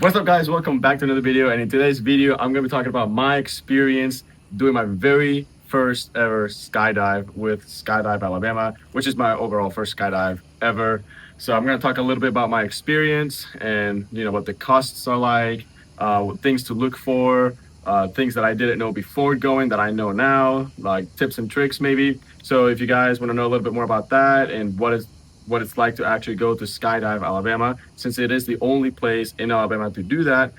What's up, guys? Welcome back to another video. And in today's video, I'm going to be talking about my experience doing my very first ever skydive with Skydive Alabama, which is my overall first skydive ever. So I'm going to talk a little bit about my experience and what the costs are like, what things to look for, things that I didn't know before going that I know now, like tips and tricks maybe. So if you guys want to know a little bit more about that and what it's like to actually go to Skydive Alabama, since it is the only place in Alabama to do that.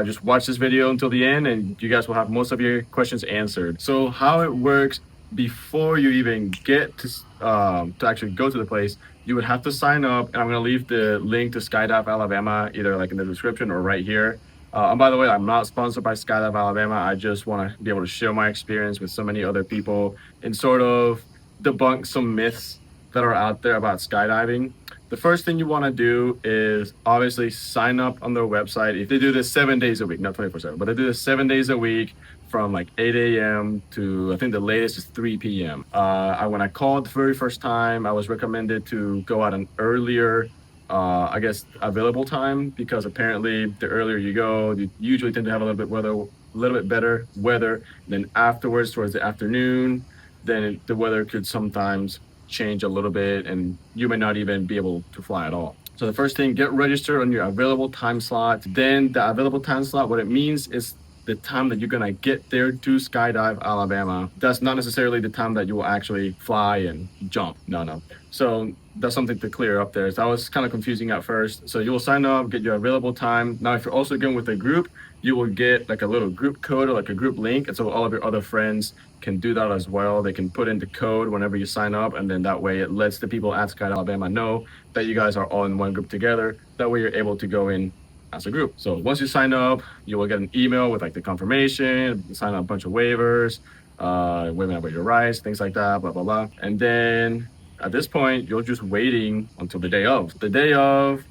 Just watch this video until the end and you guys will have most of your questions answered. So how it works before you even get to actually go to the place, you would have to sign up, and I'm going to leave the link to Skydive Alabama either like in the description or right here. And by the way, I'm not sponsored by Skydive Alabama. I just want to be able to share my experience with so many other people and sort of debunk some myths that are out there about skydiving. The first thing you want to do is obviously sign up on their website. If they do this 7 days a week, not 24/7, but they do this 7 days a week from like 8 a.m. to I think the latest is 3 p.m. When I called the very first time, I was recommended to go at an earlier available time, because apparently the earlier you go, you usually tend to have a little bit better weather. Then afterwards, towards the afternoon, then the weather could sometimes change a little bit and you may not even be able to fly at all. So the first thing, get registered on your available time slot. Then the available time slot, what it means is the time that you're gonna get there to Skydive Alabama. That's not necessarily the time that you will actually fly and jump. No. So that's something to clear up there. So that was kind of confusing at first. So you will sign up, get your available time. Now, if you're also going with a group, you will get like a little group code or like a group link. And so all of your other friends can do that as well. They can put in the code whenever you sign up. And then that way it lets the people at Skydive Alabama know that you guys are all in one group together. That way you're able to go in as a group. So once you sign up, you will get an email with like the confirmation, sign up a bunch of waivers, waiving about your rights, things like that, blah, blah, blah. And then at this point, you're just waiting until the day of. The day of,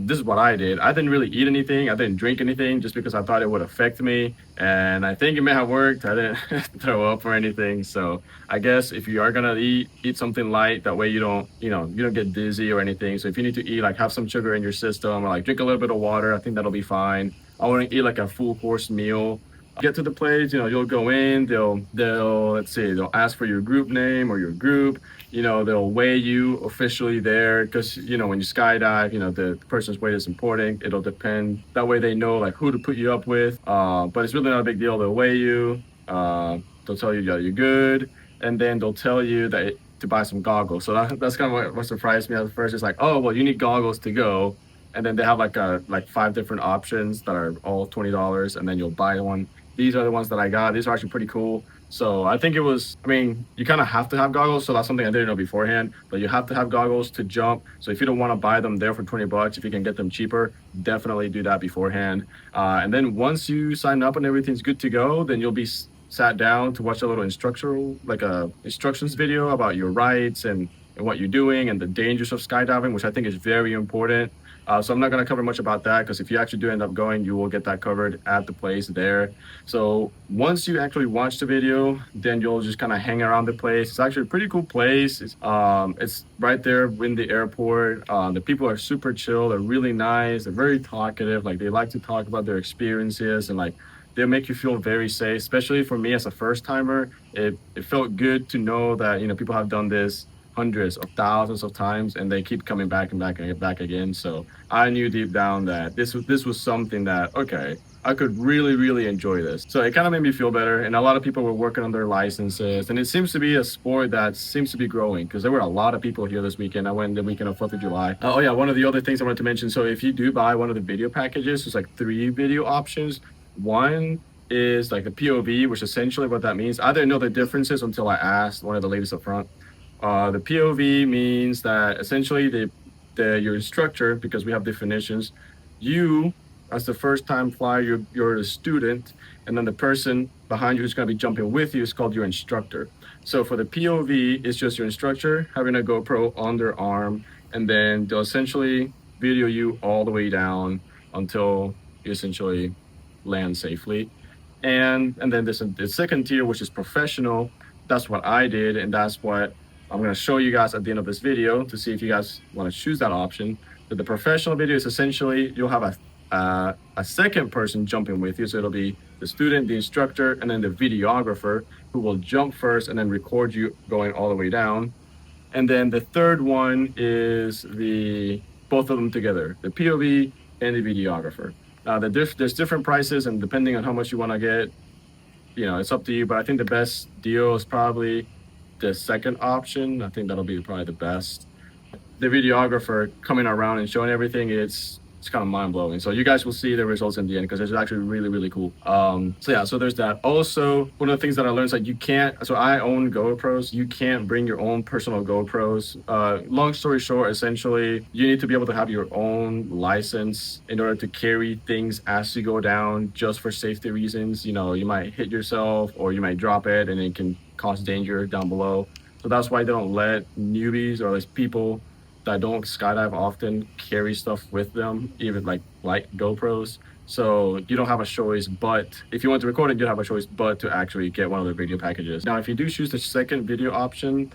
this is what I did. I didn't really eat anything. I didn't drink anything just because I thought it would affect me. And I think it may have worked. I didn't throw up or anything. So I guess if you are gonna eat something light, that way you don't get dizzy or anything. So if you need to eat, like have some sugar in your system or like drink a little bit of water, I think that'll be fine. I want to eat like a full course meal. Get to the place, you'll go in, they'll ask for your group name or your group, they'll weigh you officially there, because when you skydive, the person's weight is important. It'll depend, that way they know like who to put you up with, but it's really not a big deal. They'll weigh you, they'll tell you that you're good, and then they'll tell you that to buy some goggles. So that's kind of what surprised me at first. It's like, oh well, you need goggles to go, and then they have like 5 different options that are all $20, and then you'll buy one. These are the ones that I got. These are actually pretty cool. So I think you kind of have to have goggles. So that's something I didn't know beforehand, but you have to have goggles to jump. So if you don't want to buy them there for $20, if you can get them cheaper, definitely do that beforehand. And then once you sign up and everything's good to go, then you'll be sat down to watch a little instructions video about your rights and what you're doing and the dangers of skydiving, which I think is very important. So I'm not going to cover much about that, because if you actually do end up going, you will get that covered at the place there. So once you actually watch the video, then you'll just kind of hang around the place. It's actually a pretty cool place. It's right there in the airport. The people are super chill. They're really nice. They're very talkative. Like, they like to talk about their experiences, and like they'll make you feel very safe. Especially for me as a first timer, it felt good to know that people have done this hundreds of thousands of times and they keep coming back and back and back again. So I knew deep down that this was something that, okay, I could really enjoy this. So it kind of made me feel better. And a lot of people were working on their licenses, and it seems to be a sport that seems to be growing, because there were a lot of people here this weekend. I went the weekend of 4th of July. Oh yeah, one of the other things I wanted to mention, so if you do buy one of the video packages, there's like 3 video options. One is like the POV, which essentially what that means, I didn't know the differences until I asked one of the ladies up front. The POV means that essentially your instructor, because we have definitions, you as the first time flyer, you're a student, and then the person behind you who's going to be jumping with you is called your instructor. So for the POV, it's just your instructor having a GoPro on their arm, and then they'll essentially video you all the way down until you essentially land safely. And then there's the second tier, which is professional. That's what I did, and that's what I'm going to show you guys at the end of this video to see if you guys want to choose that option. But the professional video is essentially, you'll have a second person jumping with you. So it'll be the student, the instructor, and then the videographer who will jump first and then record you going all the way down. And then the third one is the both of them together, the POV and the videographer. There's different prices, and depending on how much you want to get, it's up to you. But I think the best deal is probably the second option. I think that'll be probably the best. The videographer coming around and showing everything, it's kind of mind blowing. So you guys will see the results in the end because it's actually really, really cool. So yeah, so there's that. Also, one of the things that I learned is like you can't, so I own GoPros. You can't bring your own personal GoPros. Long story short, essentially, you need to be able to have your own license in order to carry things as you go down just for safety reasons. You might hit yourself or you might drop it and it can cause danger down below. So that's why they don't let newbies or like people that don't skydive often carry stuff with them, even like GoPros. So you don't have a choice, but if you want to record it, you have a choice, but to actually get one of the video packages. Now, if you do choose the second video option,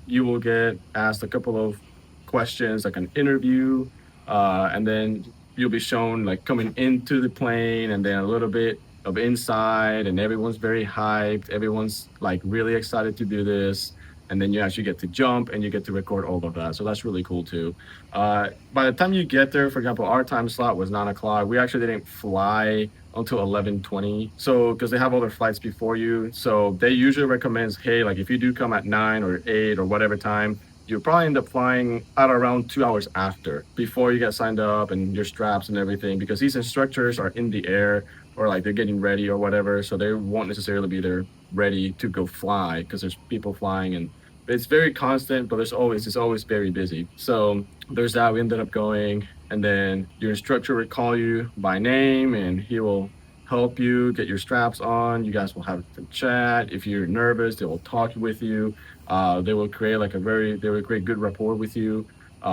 you will get asked a couple of questions, like an interview, and then you'll be shown like coming into the plane and then a little bit of inside, and everyone's very hyped. Everyone's like really excited to do this. And then you actually get to jump and you get to record all of that. So that's really cool too. By the time you get there, for example, our time slot was 9 o'clock. We actually didn't fly until 11:20. So because they have all their flights before you. So they usually recommend, hey, like if you do come at 9 or 8 or whatever time, you'll probably end up flying at around 2 hours after, before you get signed up and your straps and everything, because these instructors are in the air or like they're getting ready or whatever. So they won't necessarily be there ready to go fly because there's people flying, and it's very constant, but it's always very busy. So there's that. We ended up going, and then your instructor will call you by name and he will help you get your straps on. You guys will have a chat. If you're nervous, they will talk with you. They will create good rapport with you.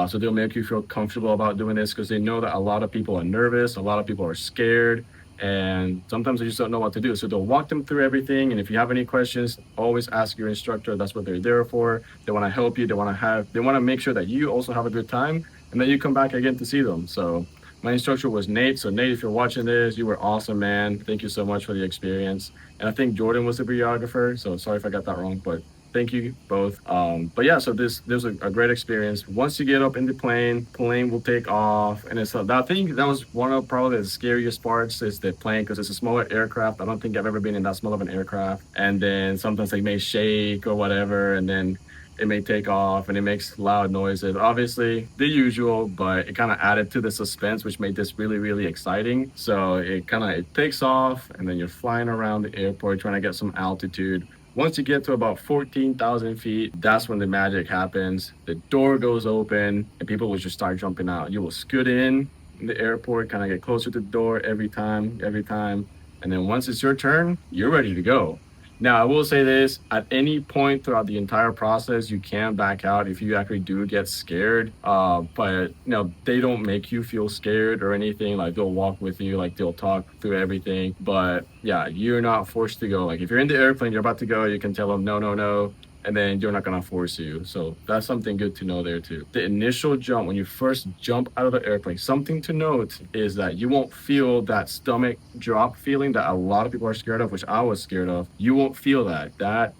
So they'll make you feel comfortable about doing this because they know that a lot of people are nervous, a lot of people are scared, and sometimes they just don't know what to do. So they'll walk them through everything. And if you have any questions, always ask your instructor. That's what they're there for. They want to help you. They want to make sure that you also have a good time and that you come back again to see them. So my instructor was Nate. So Nate, if you're watching this, you were awesome, man. Thank you so much for the experience. And I think Jordan was the videographer. So sorry if I got that wrong, but thank you both. But yeah, so this was a great experience. Once you get up in the plane will take off, and I think that was one of probably the scariest parts is the plane, because it's a smaller aircraft. I don't think I've ever been in that small of an aircraft. And then sometimes they may shake or whatever, and then it may take off and it makes loud noises. Obviously the usual, but it kind of added to the suspense, which made this really, really exciting. So it takes off, and then you're flying around the airport trying to get some altitude. Once you get to about 14,000 feet, that's when the magic happens. The door goes open and people will just start jumping out. You will scoot in the airport, kind of get closer to the door every time. And then once it's your turn, you're ready to go. Now, I will say this, at any point throughout the entire process, you can back out if you actually do get scared. But they don't make you feel scared or anything. Like, they'll walk with you, like they'll talk through everything. But yeah, you're not forced to go. Like, if you're in the airplane, you're about to go, you can tell them no, and then you're not gonna force you. So that's something good to know there too. The initial jump, when you first jump out of the airplane, something to note is that you won't feel that stomach drop feeling that a lot of people are scared of, which I was scared of. You won't feel that.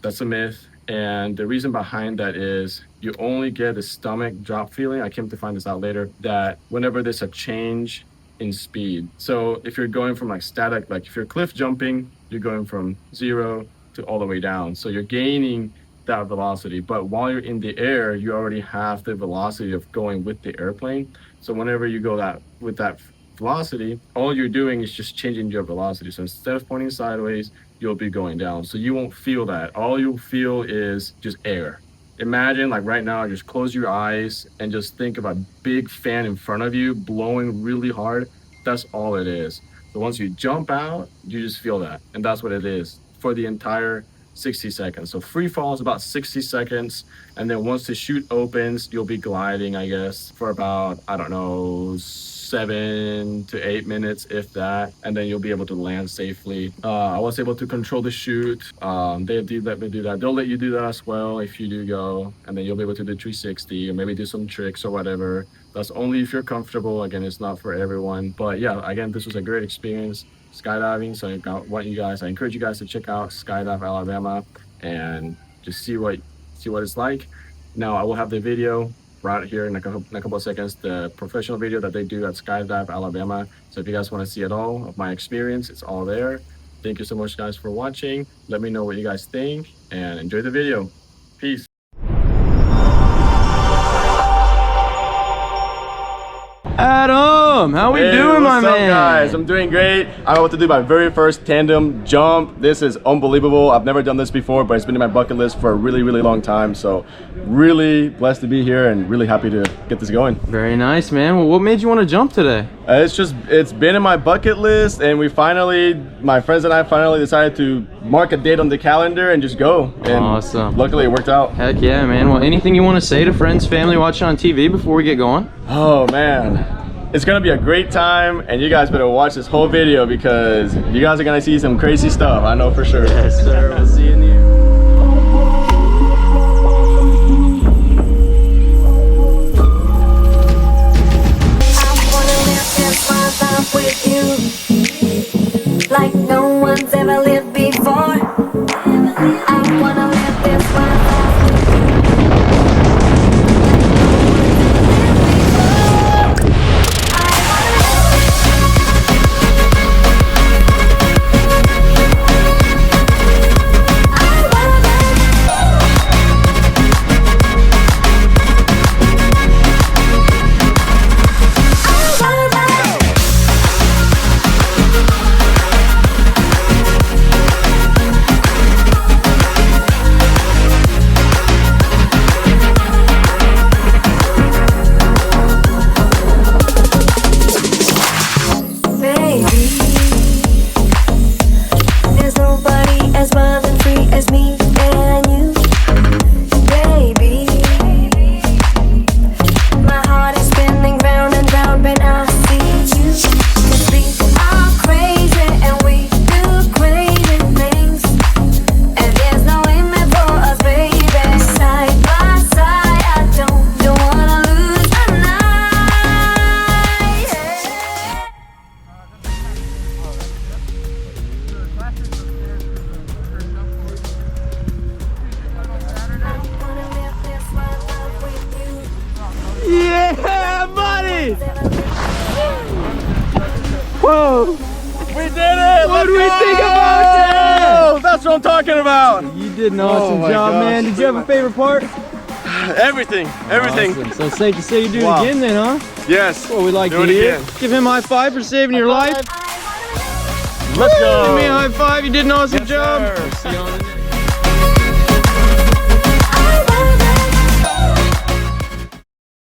That's a myth. And the reason behind that is you only get a stomach drop feeling. I came to find this out later, that whenever there's a change in speed. So if you're going from like static, like if you're cliff jumping, you're going from 0 to all the way down. So you're gaining that velocity, but while you're in the air, you already have the velocity of going with the airplane. So whenever you go with that velocity, all you're doing is just changing your velocity. So instead of pointing sideways, you'll be going down. So you won't feel that. All you'll feel is just air. Imagine, like right now, just close your eyes and just think of a big fan in front of you blowing really hard. That's all it is. So once you jump out, you just feel that, and that's what it is for the entire 60 seconds. So free fall is about 60 seconds. And then once the chute opens, you'll be gliding, I guess, for about, I don't know, 7 to 8 minutes, if that, and then you'll be able to land safely. I was able to control the chute. They do let me do that. They'll let you do that as well if you do go, and then you'll be able to do 360 or maybe do some tricks or whatever. That's only if you're comfortable. Again, it's not for everyone. But yeah, again, this was a great experience skydiving. So I encourage you guys to check out Skydive Alabama and just see what it's like. Now I will have the video right here in a couple of seconds, the professional video that they do at Skydive Alabama. So if you guys want to see it all of my experience, it's all there. Thank you so much, guys, for watching. Let me know what you guys think and enjoy the video. Peace. Adam, how we doing, my man? What's up, guys? I'm doing great. I'm about to do my very first tandem jump. This is unbelievable. I've never done this before, but it's been in my bucket list for a really, really long time. So really blessed to be here and really happy to get this going. Very nice, man. Well, what made you want to jump today? It's been in my bucket list, and my friends and I finally decided to mark a date on the calendar and just go. And awesome. Luckily it worked out. Heck yeah, man. Well, anything you want to say to friends, family watching on TV before we get going? Oh man, it's gonna be a great time, and you guys better watch this whole video because you guys are gonna see some crazy stuff. I know for sure. Yes, sir. We'll see you in the air. With you like no one's ever lived before. I wanna live this life with Yeah, buddy! Whoa! We did it! What do we think about that? That's what I'm talking about. You did an awesome job, man. Did you have a favorite part? Everything. Awesome. So it's safe to say you do it again then, huh? Yes. Well, we like do to it hear. again. Give him a high five for saving your life. Let's go. Give me a high five. You did an awesome job. Sir. See you on